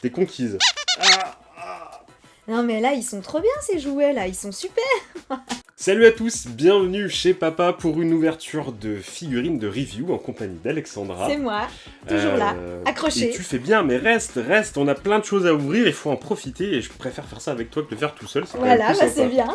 T'es conquise. Non mais là, ils sont trop bien ces jouets là, ils sont super. Salut à tous, bienvenue chez Papa pour une ouverture de figurines de review en compagnie d'Alexandra. C'est moi, toujours là, accroché. Et tu fais bien, mais reste, on a plein de choses à ouvrir, il faut en profiter et je préfère faire ça avec toi que de le faire tout seul. Voilà, bah c'est bien.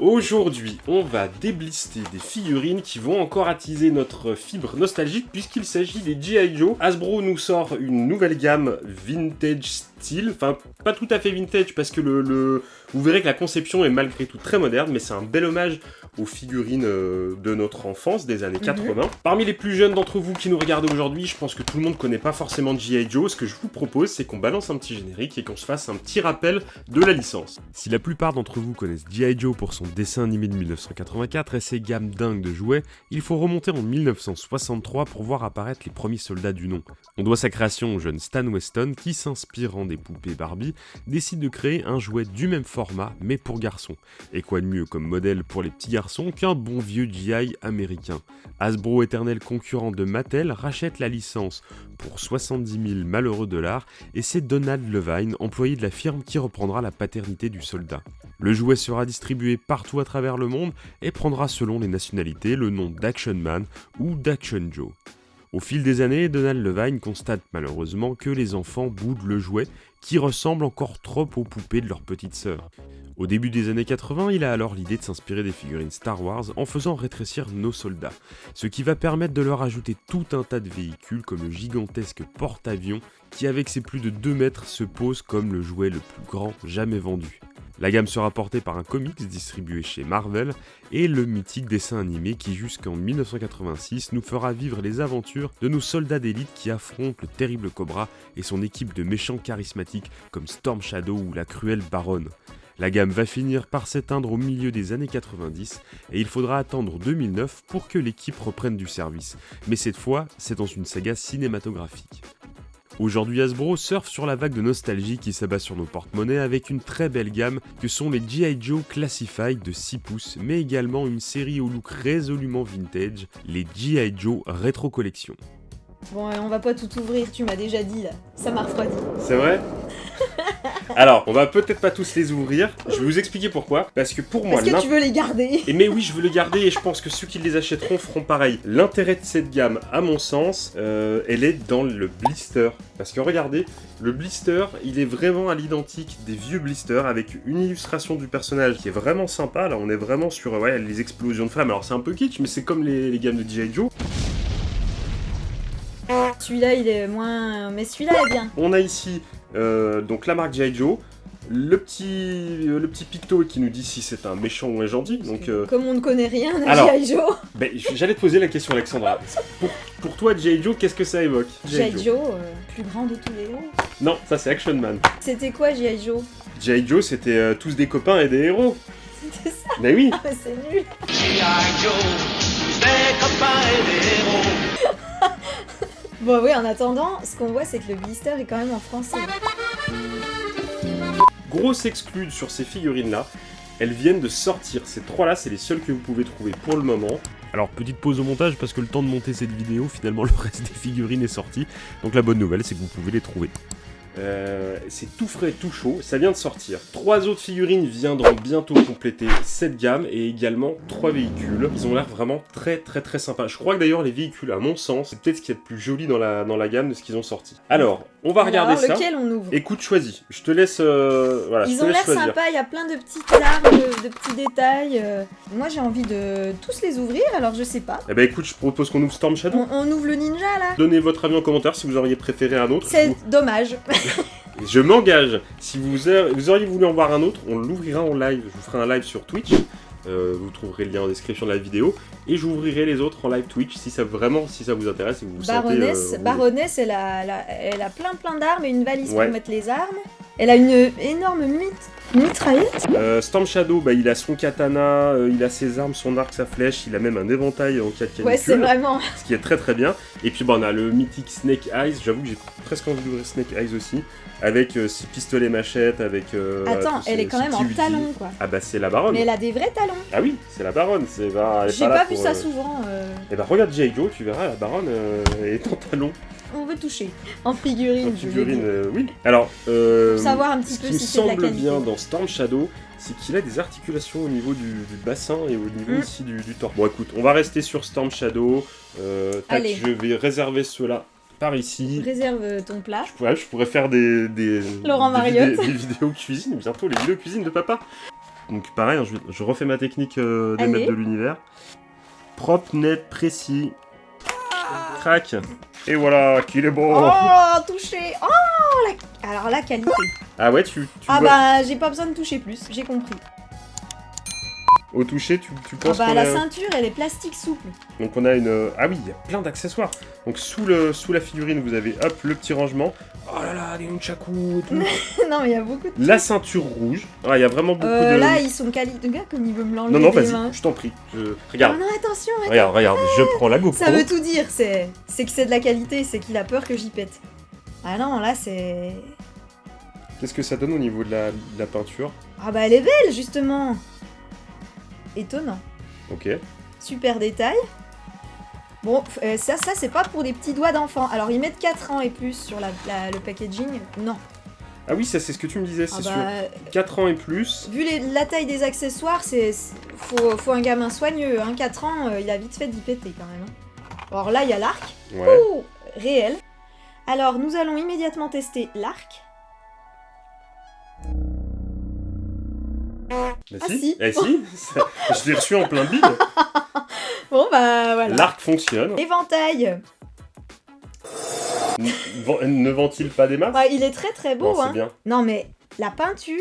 Aujourd'hui, on va déblister des figurines qui vont encore attiser notre fibre nostalgique puisqu'il s'agit des G.I. Joe. Hasbro nous sort une nouvelle gamme vintage style, enfin pas tout à fait vintage parce que vous verrez que la conception est malgré tout très moderne, mais c'est un bel hommage aux figurines de notre enfance des années 80. Parmi les plus jeunes d'entre vous qui nous regardent aujourd'hui, je pense que tout le monde connaît pas forcément G.I. Joe. Ce que je vous propose, c'est qu'on balance un petit générique et qu'on se fasse un petit rappel de la licence. Si la plupart d'entre vous connaissent G.I. Joe pour son dessin animé de 1984 et ses gammes dingues de jouets, il faut remonter en 1963 pour voir apparaître les premiers soldats du nom. On doit sa création au jeune Stan Weston qui, s'inspirant des poupées Barbie, décide de créer un jouet du même format mais pour garçons. Et quoi de mieux comme modèle pour les petits garçons qu'un bon vieux G.I. américain. Hasbro, éternel concurrent de Mattel, rachète la licence pour 70 000 malheureux dollars et c'est Donald Levine, employé de la firme, qui reprendra la paternité du soldat. Le jouet sera distribué partout à travers le monde et prendra selon les nationalités le nom d'Action Man ou d'Action Joe. Au fil des années, Donald Levine constate malheureusement que les enfants boudent le jouet qui ressemble encore trop aux poupées de leur petite sœur. Au début des années 80, il a alors l'idée de s'inspirer des figurines Star Wars en faisant rétrécir nos soldats, ce qui va permettre de leur ajouter tout un tas de véhicules comme le gigantesque porte-avions qui avec ses plus de 2 mètres se pose comme le jouet le plus grand jamais vendu. La gamme sera portée par un comics distribué chez Marvel et le mythique dessin animé qui jusqu'en 1986 nous fera vivre les aventures de nos soldats d'élite qui affrontent le terrible Cobra et son équipe de méchants charismatiques comme Storm Shadow ou la cruelle Baronne. La gamme va finir par s'éteindre au milieu des années 90 et il faudra attendre 2009 pour que l'équipe reprenne du service. Mais cette fois, c'est dans une saga cinématographique. Aujourd'hui, Hasbro surfe sur la vague de nostalgie qui s'abat sur nos porte-monnaies avec une très belle gamme que sont les G.I. Joe Classified de 6 pouces, mais également une série au look résolument vintage, les G.I. Joe Retro Collection. Bon, on va pas tout ouvrir, tu m'as déjà dit là, ça m'a refroidi. C'est vrai ? Alors, on va peut-être pas tous les ouvrir, je vais vous expliquer pourquoi, parce que pour moi... Parce que tu veux les garder. Mais oui, je veux les garder et je pense que ceux qui les achèteront feront pareil. L'intérêt de cette gamme, à mon sens, elle est dans le blister. Parce que regardez, le blister, il est vraiment à l'identique des vieux blisters avec une illustration du personnage qui est vraiment sympa. Là, on est vraiment sur les explosions de flammes. Alors, c'est un peu kitsch, mais c'est comme les gammes de G.I. Joe. Celui-là, il est moins... Mais celui-là est bien. On a ici donc la marque G.I. Joe, le petit picto qui nous dit si c'est un méchant ou un gentil. Donc, comme on ne connaît rien à G.I. Joe. J'allais te poser la question, Alexandra. Pour toi, G.I. Joe, qu'est-ce que ça évoque? G.I. Joe, plus grand de tous les héros. Non, ça c'est Action Man. C'était quoi G.I. Joe? G.I. Joe, c'était tous des copains et des héros. C'était ça? Mais oui. Ah mais c'est nul. G.I. Joe, tous des copains et des héros. Bon oui, en attendant, ce qu'on voit c'est que le blister est quand même en français. Grosse exclue sur ces figurines-là, elles viennent de sortir. Ces 3-là, c'est les seules que vous pouvez trouver pour le moment. Alors, petite pause au montage parce que le temps de monter cette vidéo, finalement, le reste des figurines est sorti. Donc la bonne nouvelle, c'est que vous pouvez les trouver. C'est tout frais, tout chaud, ça vient de sortir. 3 autres figurines viendront bientôt compléter cette gamme et également 3 véhicules. Ils ont l'air vraiment très sympas. Je crois que d'ailleurs les véhicules, à mon sens, c'est peut-être ce qu'il y a de plus joli dans la gamme de ce qu'ils ont sorti. Alors, on va regarder ça. Lequel on ouvre? Écoute, choisis. Je te laisse Ils ont l'air sympas, il y a plein de petites larmes, de petits détails. Moi j'ai envie de tous les ouvrir, alors je sais pas. Eh ben écoute, je propose qu'on ouvre Storm Shadow. On ouvre le ninja là. Donnez votre avis en commentaire si vous auriez préféré un autre. C'est dommage. Je m'engage, si vous auriez voulu en voir un autre, on l'ouvrira en live. Je vous ferai un live sur Twitch, vous trouverez le lien en description de la vidéo, et j'ouvrirai les autres en live Twitch si ça vous intéresse et que vous vous Baroness, sentez... Baroness, elle a plein d'armes et une valise pour mettre les armes. Elle a une énorme mitraillette. Storm Shadow, bah, il a son katana, il a ses armes, son arc, sa flèche, il a même un éventail en cas de canicule. Ouais, c'est vraiment... Ce qui est très très bien. Et puis bah, on a le mythique Snake Eyes, j'avoue que j'ai presque envie d'ouvrir Snake Eyes aussi. Avec ses pistolets machettes, avec... Attends, elle est quand même en talons, quoi. Ah bah c'est la baronne. Mais elle a des vrais talons. Ah oui, c'est la baronne. J'ai pas vu ça souvent. Et bah regarde G.I. Joe, tu verras, la baronne est en talons. On veut toucher. En figurine, oui. Alors, pour savoir un petit peu si c'est de la qualité. Ce qui me semble bien dans Storm Shadow, c'est qu'il a des articulations au niveau du bassin et au niveau ici du torse. Bon écoute, on va rester sur Storm Shadow. Allez. Je vais réserver ceux-là par ici. Réserve ton plat. Je pourrais faire des Laurent Mariotte. Des vidéos cuisine, bientôt les vidéos cuisine de papa. Donc pareil, je refais ma technique des maîtres de l'univers. Propre, net, précis. Crac. Et voilà, qu'il est beau. Oh, touché. Oh, alors la qualité. Ah ouais, tu ah vois... bah, j'ai pas besoin de toucher plus, j'ai compris. Au toucher, tu penses la ceinture, elle est plastique souple. Donc on a une... Ah oui, il y a plein d'accessoires. Donc sous la figurine, vous avez, hop, le petit rangement. Oh là là, des nunchakus et tout. Non, mais il y a beaucoup de... La ceinture rouge. Ah, il y a vraiment beaucoup de... Là, ils sont quali... De gars, comme il veut me l'enlever Non, des vas-y, mains. je t'en prie. Regarde. Oh non, attention. Regarde, je prends la GoPro. Ça veut tout dire, c'est que c'est de la qualité, c'est qu'il a peur que j'y pète. Ah non, là, c'est... Qu'est-ce que ça donne au niveau de la peinture? Ah bah, elle est belle, justement. Étonnant. Ok. Super détail. Bon, ça c'est pas pour des petits doigts d'enfant. Alors ils mettent 4 ans et plus sur le packaging. Non. Ah oui, ça c'est ce que tu me disais, c'est sûr. 4 ans et plus. Vu la taille des accessoires, faut un gamin soigneux. Hein. 4 ans, il a vite fait d'y péter quand même. Alors là, il y a l'arc. Ouais. Oh, réel. Alors nous allons immédiatement tester l'arc. Bah ah si. Eh si, je l'ai reçu en plein bide. Bon bah voilà. L'arc fonctionne. Éventail. Ne vend-il pas des masses? Bah, il est très très beau. Non, hein. C'est bien. Non mais la peinture,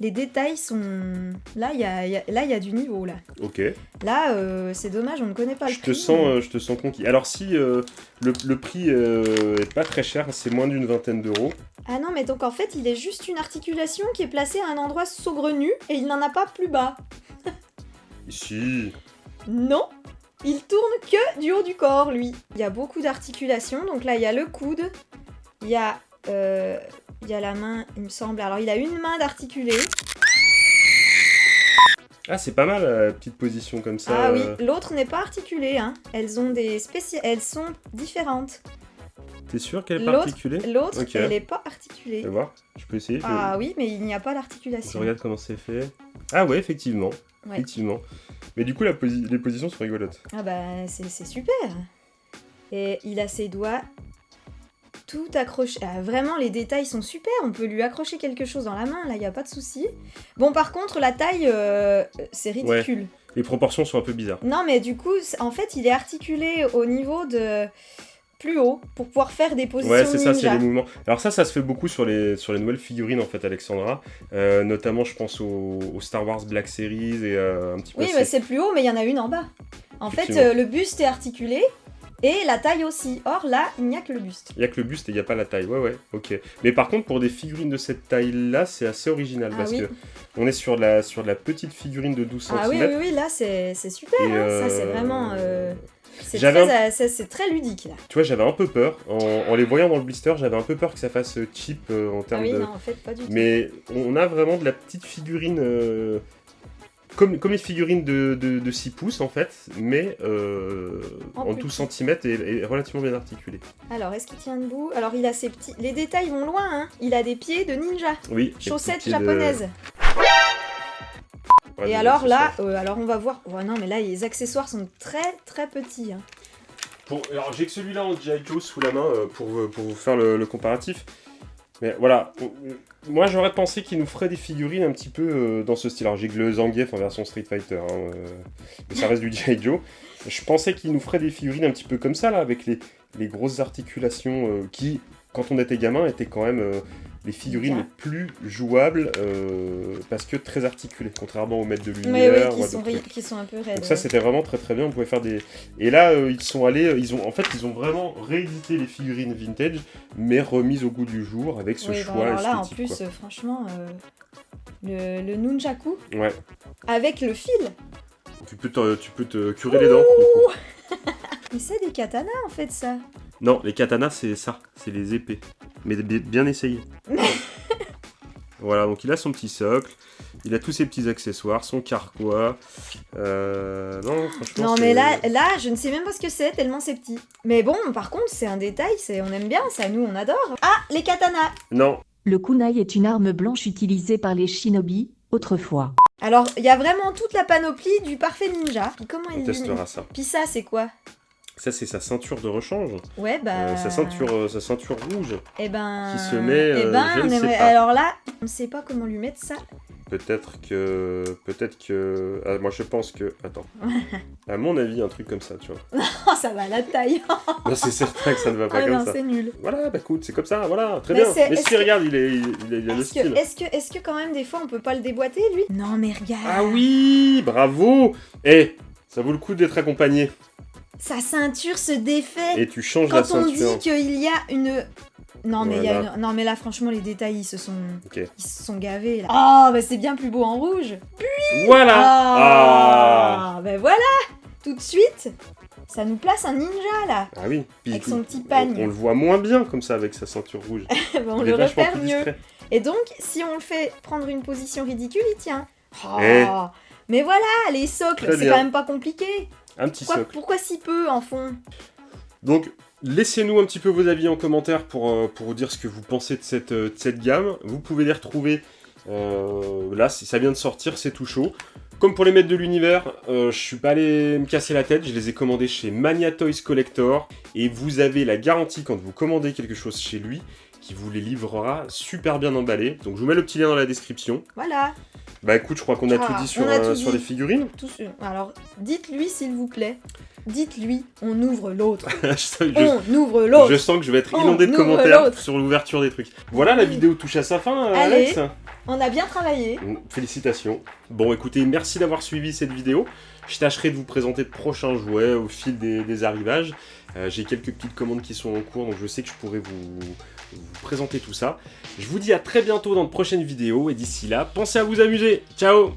les détails sont... Là, il y a du niveau là. Ok. Là, c'est dommage, on ne connaît pas le prix. Je te sens conquis. Alors si le prix est pas très cher, c'est moins d'une vingtaine d'euros. Ah non, mais donc en fait, il est juste une articulation qui est placée à un endroit saugrenu et il n'en a pas plus bas. Si. Non, il tourne que du haut du corps, lui. Il y a beaucoup d'articulations, donc là, il y a le coude, il y a la main, il me semble. Alors, il a une main d'articulée. Ah, c'est pas mal, la petite position comme ça. Ah oui, l'autre n'est pas articulée, hein. Elles ont elles sont différentes. T'es sûr qu'elle est pas articulée? L'autre, okay. Elle est pas articulée. Tu vas voir, je peux essayer. Ah oui, mais il n'y a pas d'articulation. Je regarde comment c'est fait. Ah ouais, effectivement. Ouais. Effectivement. Mais du coup, les positions sont rigolotes. Ah bah, c'est super. Et il a ses doigts tout accroché. Ah, vraiment, les détails sont super. On peut lui accrocher quelque chose dans la main, là, il n'y a pas de souci. Bon, par contre, la taille, c'est ridicule. Ouais. Les proportions sont un peu bizarres. Non, mais du coup, en fait, il est articulé au niveau de... plus haut, pour pouvoir faire des positions ninja. Ouais, c'est ça, c'est les mouvements. Alors ça se fait beaucoup sur les nouvelles figurines, en fait, Alexandra. Notamment, je pense au Star Wars Black Series et un petit peu... Oui, mais c'est plus haut, mais il y en a une en bas. En fait, le buste est articulé, et la taille aussi. Or, là, il n'y a que le buste. Il n'y a que le buste et il n'y a pas la taille. Ouais, ok. Mais par contre, pour des figurines de cette taille-là, c'est assez original, parce que on est sur de la petite figurine de 12 cm. Ah oui, là, c'est super, ça, c'est vraiment... C'est très ludique là. Tu vois, j'avais un peu peur, en les voyant dans le blister, j'avais un peu peur que ça fasse cheap en termes de... non, en fait, pas du tout. Mais on a vraiment de la petite figurine, comme les figurines de 6 pouces en fait, mais en 12 cm et relativement bien articulée. Alors, est-ce qu'il tient debout? Alors, il a ses petits... Les détails vont loin, hein. Il a des pieds de ninja. Oui. Chaussettes japonaises. Ouais, et alors là, alors on va voir... Oh non, mais là, les accessoires sont très très petits. Hein. Alors j'ai que celui-là en G.I. Joe sous la main pour vous faire le comparatif. Mais voilà, moi j'aurais pensé qu'il nous ferait des figurines un petit peu dans ce style. Alors j'ai que le Zangief en version Street Fighter, mais ça reste du G.I. Joe. Je pensais qu'il nous ferait des figurines un petit peu comme ça, là, avec les grosses articulations qui... quand on était gamin, étaient quand même les figurines les plus jouables parce que très articulées, contrairement aux maîtres de l'univers. Qui sont un peu raides. Donc ça, c'était vraiment très très bien. On pouvait faire des. Et là, ils sont allés, ils ont vraiment réédité les figurines vintage, mais remises au goût du jour avec ce choix alors là, en esthétique, plus, franchement, le nunchaku ouais. avec le fil. Tu peux te curer les dents. Du coup. Mais c'est des katanas en fait, ça. Non, les katanas, c'est ça, c'est les épées. Mais bien essayé. Voilà, donc il a son petit socle, il a tous ses petits accessoires, son carquois. Non, franchement. Non, mais là, je ne sais même pas ce que c'est, tellement c'est petit. Mais bon, par contre, c'est un détail, on aime bien, ça, nous, on adore. Ah, les katanas. Non. Le kunai est une arme blanche utilisée par les shinobi, autrefois. Alors, il y a vraiment toute la panoplie du parfait ninja. Comment On testera ça. Puis ça, c'est quoi? Ça, c'est sa ceinture de rechange. Ouais, bah... sa ceinture rouge. Eh ben... Qui se met, je ne sais pas. Alors là, on ne sait pas comment lui mettre ça. Peut-être que... Ah, moi, je pense que... Attends. À mon avis, un truc comme ça, tu vois. Oh, ça va à la taille. Non, c'est certain que ça ne va pas comme ça. c'est nul. Voilà, bah écoute, c'est comme ça, voilà, très bien. Mais si, regarde, il a le style. Est-ce que quand même, des fois, on peut pas le déboîter, lui? Non, mais regarde. Ah oui, bravo. Ça vaut le coup d'être accompagné. Sa ceinture se défait. Et tu changes la ceinture. Quand on dit qu'il y a une... Non mais, voilà. Non mais là franchement les détails ils se sont gavés là. Oh bah c'est bien plus beau en rouge. Puis voilà. Bah voilà. Tout de suite ça nous place un ninja là. Ah oui. Puis, avec son petit pagne. On le voit moins bien comme ça avec sa ceinture rouge. Bah, on le repère mieux. Et donc si on le fait prendre une position ridicule il tient. Mais voilà les socles c'est quand même pas compliqué. Un petit socle. Pourquoi si peu en fond? Donc laissez-nous un petit peu vos avis en commentaire pour vous dire ce que vous pensez de cette gamme. Vous pouvez les retrouver là, si ça vient de sortir, c'est tout chaud. Comme pour les maîtres de l'univers, je suis pas allé me casser la tête, je les ai commandés chez Mania Toys Collector. Et vous avez la garantie quand vous commandez quelque chose chez lui, qui vous les livrera super bien emballés. Donc je vous mets le petit lien dans la description. Voilà. Bah écoute, je crois qu'on a tout dit sur les figurines. Alors, dites-lui s'il vous plaît. Dites-lui, on ouvre l'autre. On ouvre l'autre. Je sens que je vais être inondé de commentaires sur l'ouverture des trucs. Voilà, la vidéo touche à sa fin, Alex. On a bien travaillé. Félicitations. Bon, écoutez, merci d'avoir suivi cette vidéo. Je tâcherai de vous présenter de prochains jouets au fil des arrivages. J'ai quelques petites commandes qui sont en cours, donc je sais que je pourrai vous présenter tout ça. Je vous dis à très bientôt dans de prochaines vidéos, et d'ici là, pensez à vous amuser. Ciao!